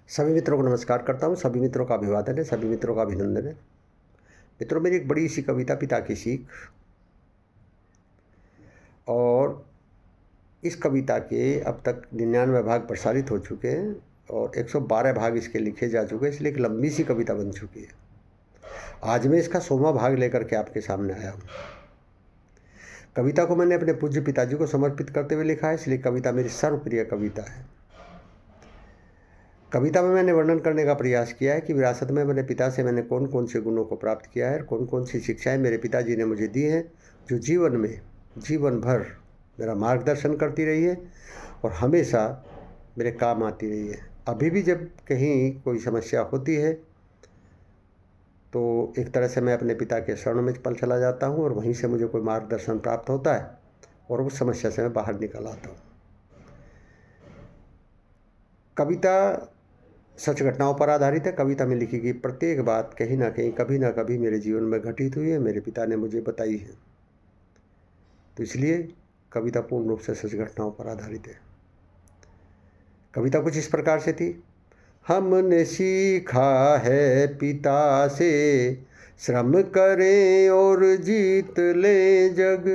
सभी मित्रों को नमस्कार करता हूँ। सभी मित्रों का अभिवादन है, सभी मित्रों का अभिनंदन है। मित्रों, मेरी एक बड़ी सी कविता पिता की सीख, और इस कविता के अब तक 99 भाग प्रसारित हो चुके हैं और 112 भाग इसके लिखे जा चुके हैं, इसलिए एक लंबी सी कविता बन चुकी है। आज मैं इसका 100वां भाग लेकर के आपके सामने आया हूँ। कविता को मैंने अपने पूज्य पिताजी को समर्पित करते हुए लिखा है, इसलिए कविता मेरी सर्वप्रिय कविता है। कविता में मैंने वर्णन करने का प्रयास किया है कि विरासत में मेरे पिता से मैंने कौन कौन से गुणों को प्राप्त किया है और कौन कौन सी शिक्षाएं मेरे पिताजी ने मुझे दी हैं, जो जीवन भर मेरा मार्गदर्शन करती रही है और हमेशा मेरे काम आती रही है। अभी भी जब कहीं कोई समस्या होती है तो एक तरह से मैं अपने पिता के शरणों में पल चला जाता हूँ और वहीं से मुझे कोई मार्गदर्शन प्राप्त होता है और उस समस्या से मैं बाहर निकल आता हूँ। कविता सच घटनाओं पर आधारित है। कविता में लिखी गई प्रत्येक बात कहीं ना कहीं कभी ना कभी मेरे जीवन में घटित हुई है, मेरे पिता ने मुझे बताई है, तो इसलिए कविता पूर्ण रूप से सच घटनाओं पर आधारित है। कविता कुछ इस प्रकार से थी। हमने सीखा है पिता से, श्रम करें और जीत ले जग,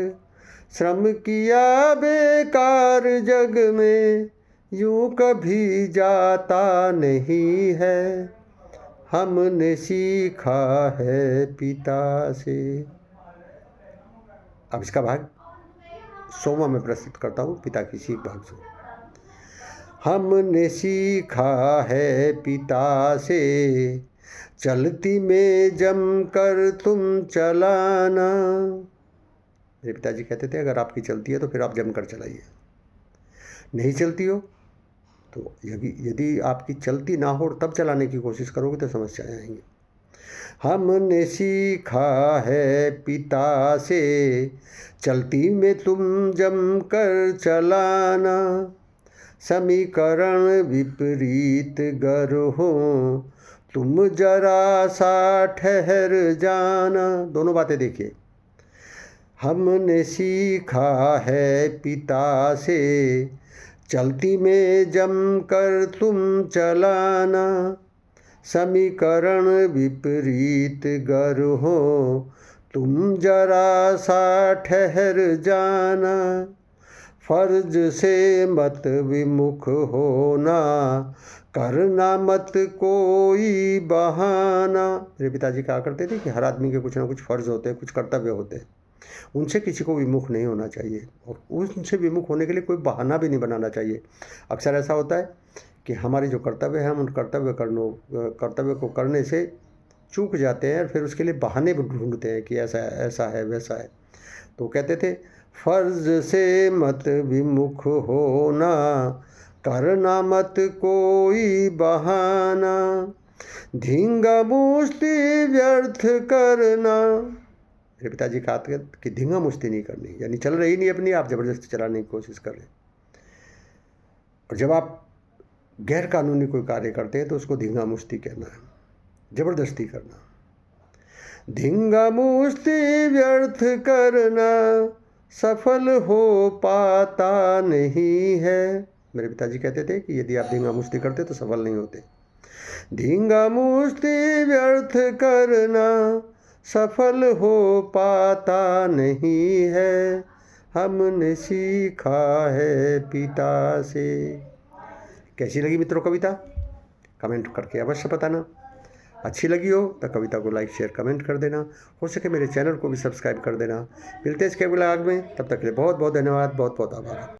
श्रम किया बेकार जग में यूं कभी जाता नहीं है, हमने सीखा है पिता से। अब इसका भाग 100वां में प्रस्तुत करता हूँ, पिता की सीख भाग 100। हमने सीखा है पिता से, चलती में जमकर तुम चलाना। मेरे पिताजी कहते थे, अगर आपकी चलती है तो फिर आप जमकर चलाइए, नहीं चलती हो तो यदि आपकी चलती ना हो तब चलाने की कोशिश करोगे तो समस्याएं आएंगी। हमने सीखा है पिता से, चलती में तुम जमकर चलाना, समीकरण विपरीत गर हो तुम जरा सा ठहर जाना। दोनों बातें देखिए। हमने सीखा है पिता से, चलती में जमकर तुम चलाना, समीकरण विपरीत गर हो तुम जरा सा ठहर जाना, फर्ज से मत विमुख होना, करना मत कोई बहाना। मेरे पिताजी कहा करते थे कि हर आदमी के कुछ ना कुछ फ़र्ज होते हैं, कुछ कर्तव्य होते हैं, उनसे किसी को विमुख नहीं होना चाहिए और उनसे विमुख होने के लिए कोई बहाना भी नहीं बनाना चाहिए। अक्सर ऐसा होता है कि हमारे जो कर्तव्य हैं हम उन कर्तव्य को करने से चूक जाते हैं और फिर उसके लिए बहाने भी ढूंढते हैं कि ऐसा है वैसा है। तो कहते थे, फर्ज से मत विमुख होना, करना मत कोई बहाना, धींगा मुश्ती व्यर्थ करना। मेरे पिताजी कहते कि धींगा मुश्ती नहीं करनी, यानी चल रही नहीं अपनी, आप ज़बरदस्ती चलाने की कोशिश कर रहे। और जब आप गैर कानूनी कोई कार्य करते हैं तो उसको धींगा मुश्ती कहना है, ज़बरदस्ती करना। धींगा मुश्ती व्यर्थ करना सफल हो पाता नहीं है। मेरे पिताजी कहते थे कि यदि आप धींगा मुश्ती करते तो सफल नहीं होते। धींगा मुश्ती व्यर्थ करना सफल हो पाता नहीं है, हमने सीखा है पिता से। कैसी लगी मित्रों कविता? कमेंट करके अवश्य बताना। अच्छी लगी हो तो कविता को लाइक शेयर कमेंट कर देना, हो सके मेरे चैनल को भी सब्सक्राइब कर देना। मिलते हैं इसके अगले भाग में, तब तक के लिए बहुत बहुत धन्यवाद, बहुत बहुत आभार।